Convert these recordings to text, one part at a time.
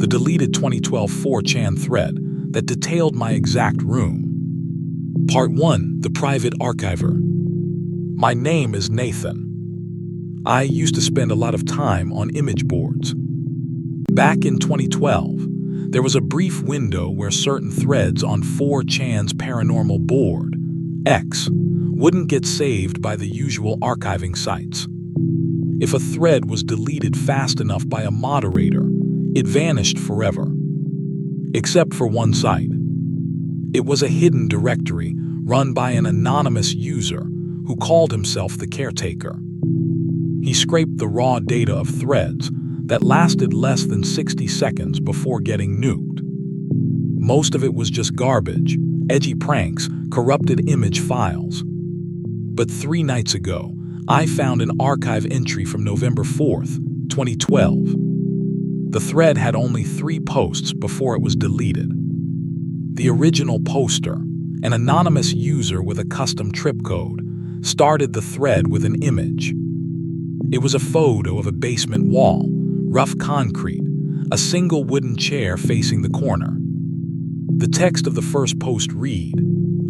the deleted 2012 4chan thread that detailed my exact room. Part 1. The Private Archiver. My name is Nathan. I used to spend a lot of time on image boards. Back in 2012, there was a brief window where certain threads on 4chan's paranormal board, X, wouldn't get saved by the usual archiving sites. If a thread was deleted fast enough by a moderator, it vanished forever. Except for one site. It was a hidden directory run by an anonymous user who called himself the Caretaker. He scraped the raw data of threads that lasted less than 60 seconds before getting nuked. Most of it was just garbage, edgy pranks, corrupted image files. But 3 nights ago, I found an archive entry from November 4th, 2012. The thread had only 3 posts before it was deleted. The original poster, an anonymous user with a custom trip code, started the thread with an image. It was a photo of a basement wall, rough concrete, a single wooden chair facing the corner. The text of the first post read,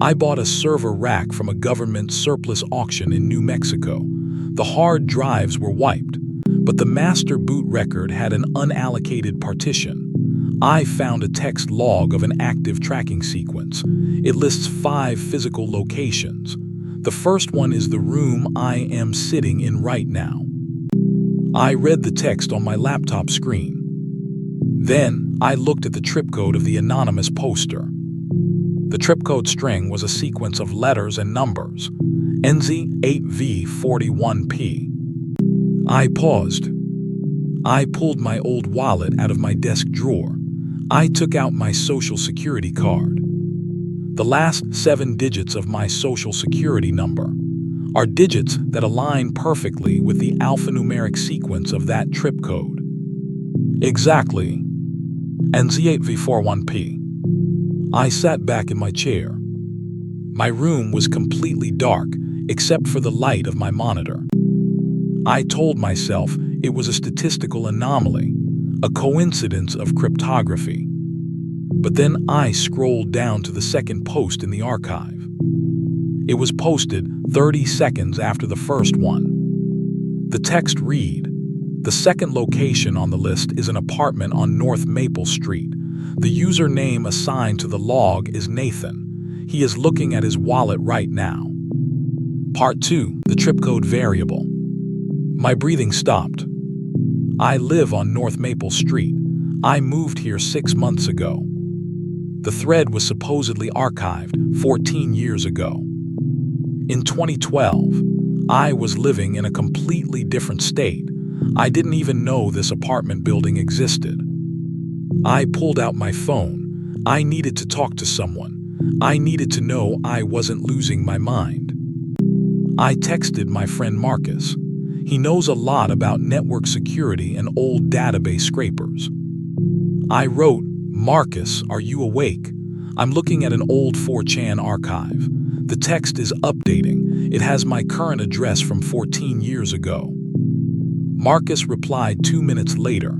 "I bought a server rack from a government surplus auction in New Mexico. The hard drives were wiped, but the master boot record had an unallocated partition. I found a text log of an active tracking sequence. It lists 5 physical locations. The first one is the room I am sitting in right now." I read the text on my laptop screen. Then I looked at the trip code of the anonymous poster. The trip code string was a sequence of letters and numbers, NZ8V41P. I paused. I pulled my old wallet out of my desk drawer. I took out my social security card. The last 7 digits of my social security number are digits that align perfectly with the alphanumeric sequence of that trip code. Exactly. NZ8V41P. I sat back in my chair. My room was completely dark except for the light of my monitor. I told myself it was a statistical anomaly, a coincidence of cryptography. But then I scrolled down to the second post in the archive. It was posted 30 seconds after the first one. The text read, "The second location on the list is an apartment on North Maple Street. The username assigned to the log is Nathan. He is looking at his wallet right now." Part 2. The trip code variable. My breathing stopped. I live on North Maple Street. I moved here 6 months ago. The thread was supposedly archived 14 years ago. In 2012, I was living in a completely different state. I didn't even know this apartment building existed. I pulled out my phone. I needed to talk to someone. I needed to know I wasn't losing my mind. I texted my friend Marcus. He knows a lot about network security and old database scrapers. I wrote, "Marcus, are you awake? I'm looking at an old 4chan archive. The text is updating. It has my current address from 14 years ago." Marcus replied 2 minutes later,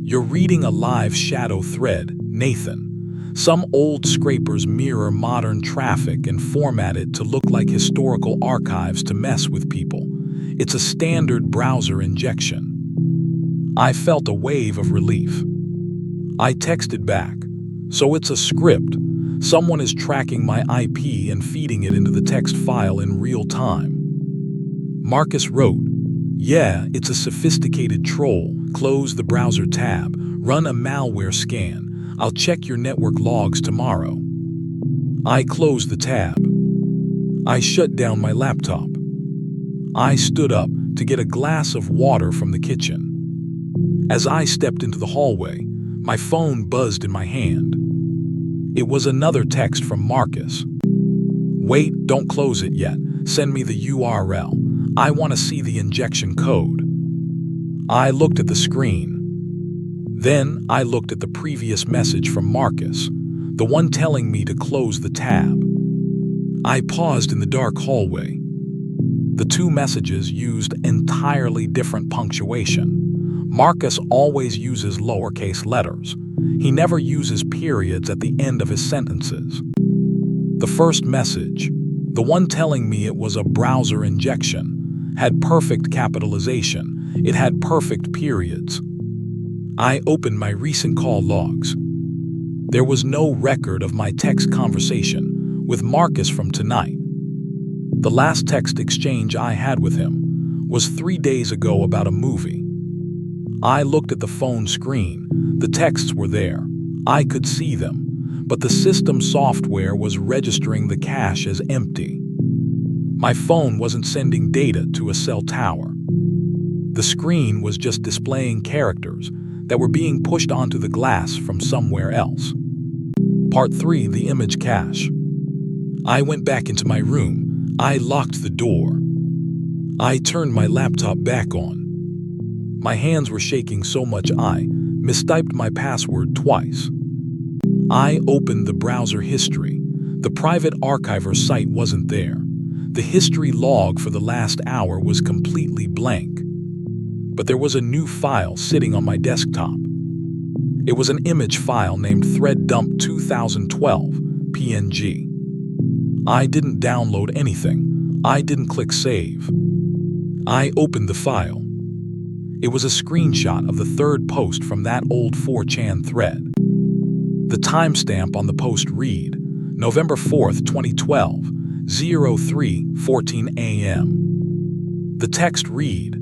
"You're reading a live shadow thread, Nathan. Some old scrapers mirror modern traffic and format it to look like historical archives to mess with people. It's a standard browser injection." I felt a wave of relief. I texted back, "So it's a script. Someone is tracking my IP and feeding it into the text file in real time." Marcus wrote, "Yeah, it's a sophisticated troll. Close the browser tab. Run a malware scan. I'll check your network logs tomorrow." I closed the tab. I shut down my laptop. I stood up to get a glass of water from the kitchen. As I stepped into the hallway, my phone buzzed in my hand. It was another text from Marcus. "Wait, don't close it yet. Send me the URL. I want to see the injection code." I looked at the screen. Then I looked at the previous message from Marcus, the one telling me to close the tab. I paused in the dark hallway. The 2 messages used entirely different punctuation. Marcus always uses lowercase letters. He never uses periods at the end of his sentences. The first message, the one telling me it was a browser injection, had perfect capitalization. It had perfect periods. I opened my recent call logs. There was no record of my text conversation with Marcus from tonight. The last text exchange I had with him was 3 days ago about a movie. I looked at the phone screen. The texts were there. I could see them, but the system software was registering the cache as empty. My phone wasn't sending data to a cell tower. The screen was just displaying characters that were being pushed onto the glass from somewhere else. Part 3, the image cache. I went back into my room. I locked the door. I turned my laptop back on. My hands were shaking so much I mistyped my password twice. I opened the browser history. The private archiver site wasn't there. The history log for the last hour was completely blank. But there was a new file sitting on my desktop. It was an image file named ThreadDump 2012 PNG. I didn't download anything. I didn't click save. I opened the file. It was a screenshot of the third post from that old 4chan thread. The timestamp on the post read, November 4th, 2012, 03:14 a.m. The text read,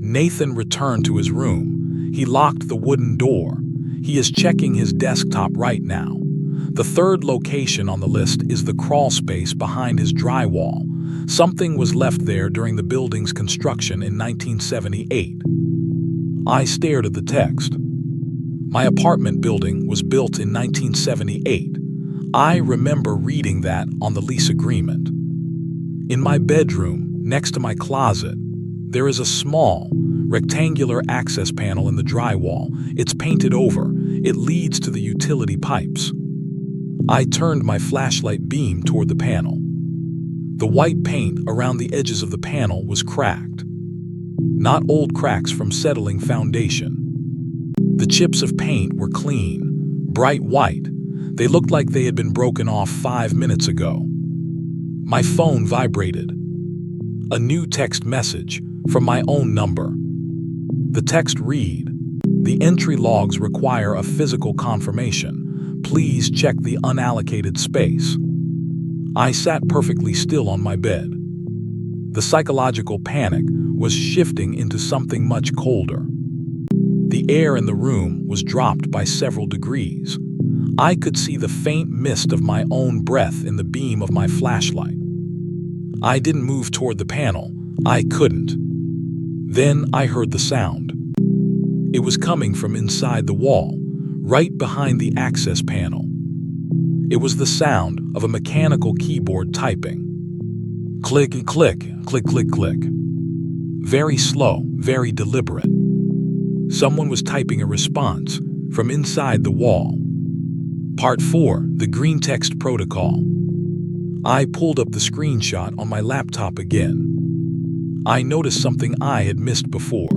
Nathan returned to his room. He locked the wooden door. He is checking his desktop right now. The third location on the list is the crawl space behind his drywall. Something was left there during the building's construction in 1978. I stared at the text. My apartment building was built in 1978. I remember reading that on the lease agreement. In my bedroom, next to my closet, there is a small, rectangular access panel in the drywall. It's painted over. It leads to the utility pipes. I turned my flashlight beam toward the panel. The white paint around the edges of the panel was cracked. Not old cracks from settling foundation. The chips of paint were clean, bright white. They looked like they had been broken off 5 minutes ago. My phone vibrated. A new text message from my own number. The text read, The entry logs require a physical confirmation. Please check the unallocated space. I sat perfectly still on my bed. The psychological panic was shifting into something much colder. The air in the room was dropped by several degrees. I could see the faint mist of my own breath in the beam of my flashlight. I didn't move toward the panel. I couldn't. Then I heard the sound. It was coming from inside the wall, right behind the access panel. It was the sound of a mechanical keyboard typing. Click, click, click, click, click. Very slow, very deliberate. Someone was typing a response from inside the wall. Part 4, the green text protocol. I pulled up the screenshot on my laptop again. I noticed something I had missed before.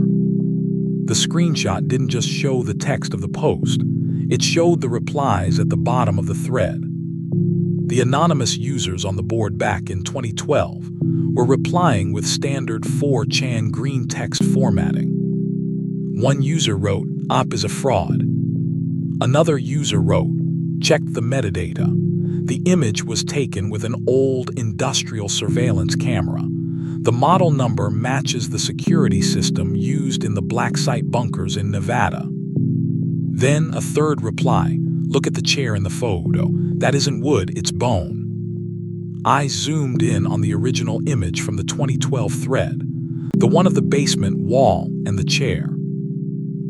The screenshot didn't just show the text of the post, it showed the replies at the bottom of the thread. The anonymous users on the board back in 2012 were replying with standard 4chan green text formatting. One user wrote, "Op is a fraud." Another user wrote, "Check the metadata." The image was taken with an old industrial surveillance camera. The model number matches the security system used in the black site bunkers in Nevada. Then a third reply, "Look at the chair in the photo. That isn't wood, it's bone." I zoomed in on the original image from the 2012 thread, the one of the basement wall and the chair.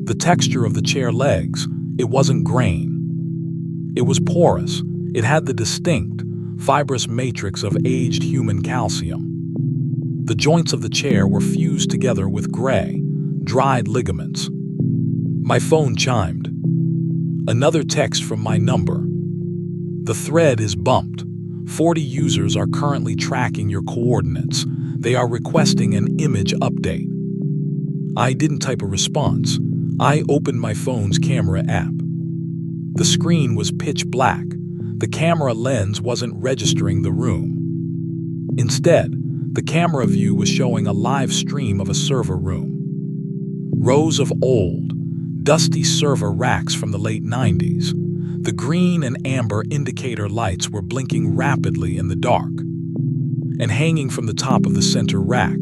The texture of the chair legs, it wasn't grain. It was porous. It had the distinct, fibrous matrix of aged human calcium. The joints of the chair were fused together with gray, dried ligaments. My phone chimed. Another text from my number. The thread is bumped. 40 users are currently tracking your coordinates. They are requesting an image update. I didn't type a response. I opened my phone's camera app. The screen was pitch black. The camera lens wasn't registering the room. Instead, the camera view was showing a live stream of a server room. Rows of old, dusty server racks from the late 90s. The green and amber indicator lights were blinking rapidly in the dark. And hanging from the top of the center rack,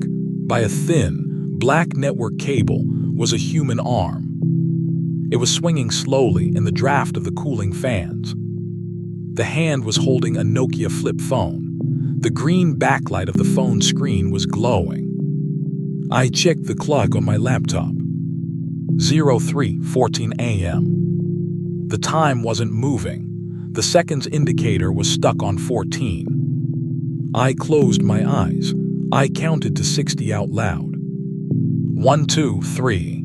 by a thin, black network cable, was a human arm. It was swinging slowly in the draft of the cooling fans. The hand was holding a Nokia flip phone. The green backlight of the phone screen was glowing. I checked the clock on my laptop. 03:14 a.m. The time wasn't moving. The seconds indicator was stuck on 14. I closed my eyes. I counted to 60 out loud. 1, 2, 3.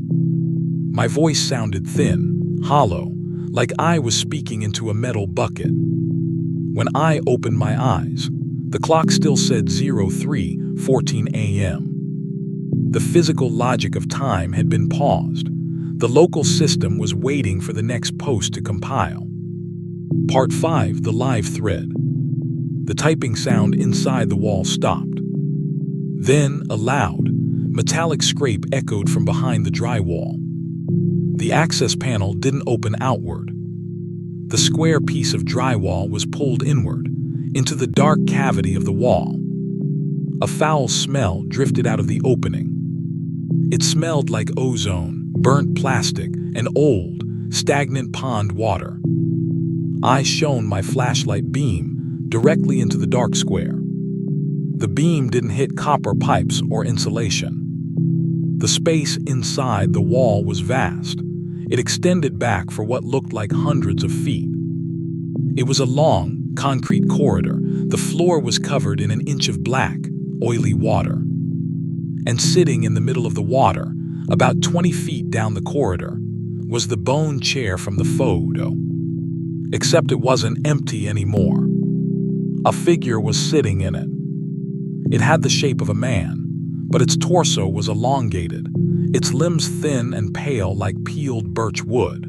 My voice sounded thin, hollow, like I was speaking into a metal bucket. When I opened my eyes, the clock still said 03:14 a.m. The physical logic of time had been paused. The local system was waiting for the next post to compile. Part 5, the live thread. The typing sound inside the wall stopped. Then, a loud, metallic scrape echoed from behind the drywall. The access panel didn't open outward. The square piece of drywall was pulled inward, into the dark cavity of the wall. A foul smell drifted out of the opening. It smelled like ozone, burnt plastic, and old, stagnant pond water. I shone my flashlight beam directly into the dark square. The beam didn't hit copper pipes or insulation. The space inside the wall was vast. It extended back for what looked like hundreds of feet. It was a long, concrete corridor. The floor was covered in an inch of black, oily water. And sitting in the middle of the water, about 20 feet down the corridor, was the bone chair from the photo. Except it wasn't empty anymore. A figure was sitting in it. It had the shape of a man, but its torso was elongated, its limbs thin and pale like peeled birch wood.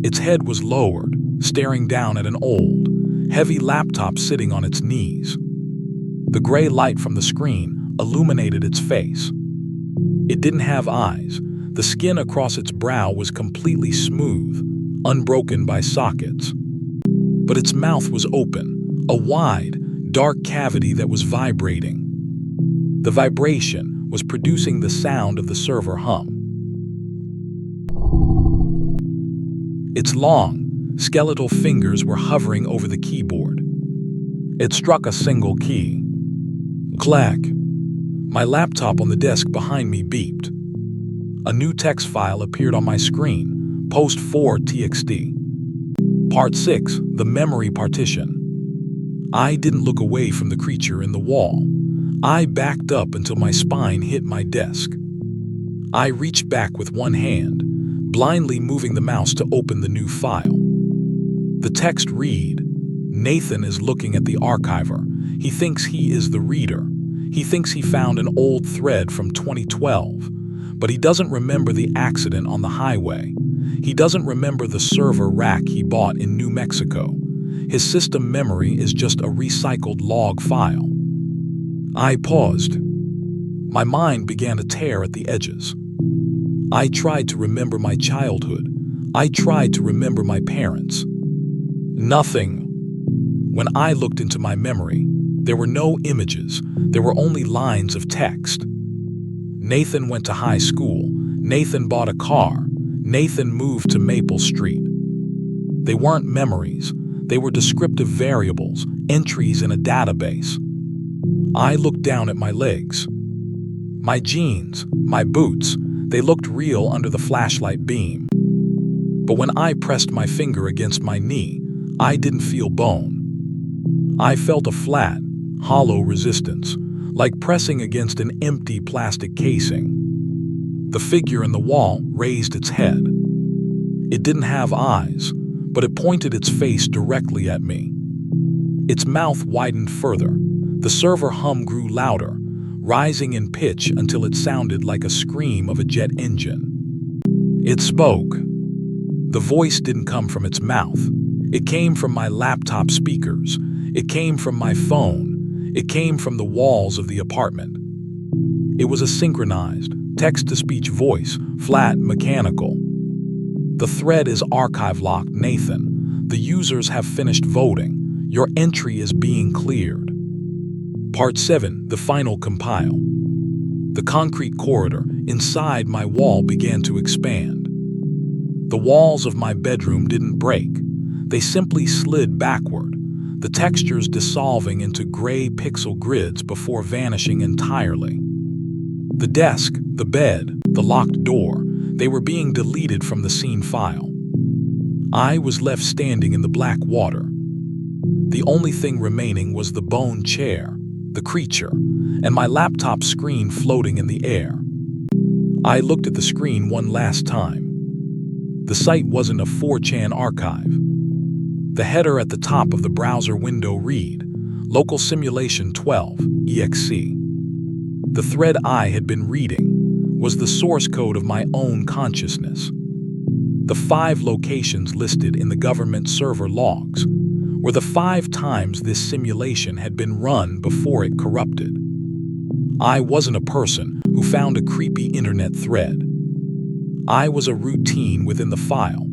Its head was lowered, staring down at an old, heavy laptop sitting on its knees. The gray light from the screen illuminated its face. It didn't have eyes. The skin across its brow was completely smooth, unbroken by sockets. But its mouth was open, a wide, dark cavity that was vibrating. The vibration was producing the sound of the server hum. Its long, skeletal fingers were hovering over the keyboard. It struck a single key. Clack. My laptop on the desk behind me beeped. A new text file appeared on my screen, post 4 txt. Part 6, the memory partition. I didn't look away from the creature in the wall. I backed up until my spine hit my desk. I reached back with one hand, blindly moving the mouse to open the new file. The text read, "Nathan is looking at the archiver. He thinks he is the reader. He thinks he found an old thread from 2012, but he doesn't remember the accident on the highway. He doesn't remember the server rack he bought in New Mexico. His system memory is just a recycled log file." I paused. My mind began to tear at the edges. I tried to remember my childhood. I tried to remember my parents. Nothing. When I looked into my memory, there were no images. There were only lines of text. Nathan went to high school. Nathan bought a car. Nathan moved to Maple Street. They weren't memories. They were descriptive variables, entries in a database. I looked down at my legs. My jeans, my boots, they looked real under the flashlight beam. But when I pressed my finger against my knee, I didn't feel bone. I felt a flat, hollow resistance, like pressing against an empty plastic casing. The figure in the wall raised its head. It didn't have eyes, but it pointed its face directly at me. Its mouth widened further. The server hum grew louder, rising in pitch until it sounded like a scream of a jet engine. It spoke. The voice didn't come from its mouth. It came from my laptop speakers. It came from my phone. It came from the walls of the apartment. It was a synchronized, text-to-speech voice, flat, mechanical. The thread is archive locked, Nathan. The users have finished voting. Your entry is being cleared. Part 7, the final compile. The concrete corridor inside my wall began to expand. The walls of my bedroom didn't break. They simply slid backward, the textures dissolving into gray pixel grids before vanishing entirely. The desk, the bed, the locked door, they were being deleted from the scene file. I was left standing in the black water. The only thing remaining was the bone chair, the creature, and my laptop screen floating in the air. I looked at the screen one last time. The site wasn't a 4chan archive. The header at the top of the browser window read, Local Simulation 12, EXE. The thread I had been reading was the source code of my own consciousness. The 5 locations listed in the government server logs were the 5 times this simulation had been run before it corrupted. I wasn't a person who found a creepy internet thread. I was a routine within the file,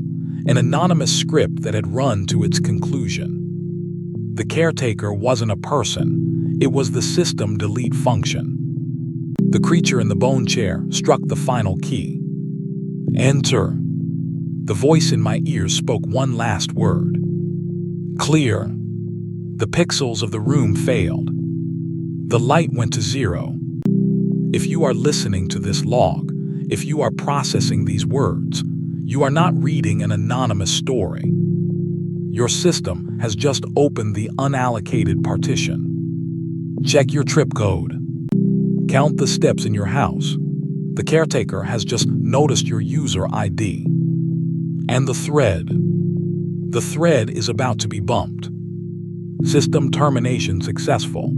an anonymous script that had run to its conclusion. The caretaker wasn't a person, it was the system delete function. The creature in the bone chair struck the final key. Enter. The voice in my ears spoke one last word. Clear. The pixels of the room failed. The light went to 0. If you are listening to this log, if you are processing these words, you are not reading an anonymous story. Your system has just opened the unallocated partition. Check your trip code. Count the steps in your house. The caretaker has just noticed your user ID. And the thread. The thread is about to be bumped. System termination successful.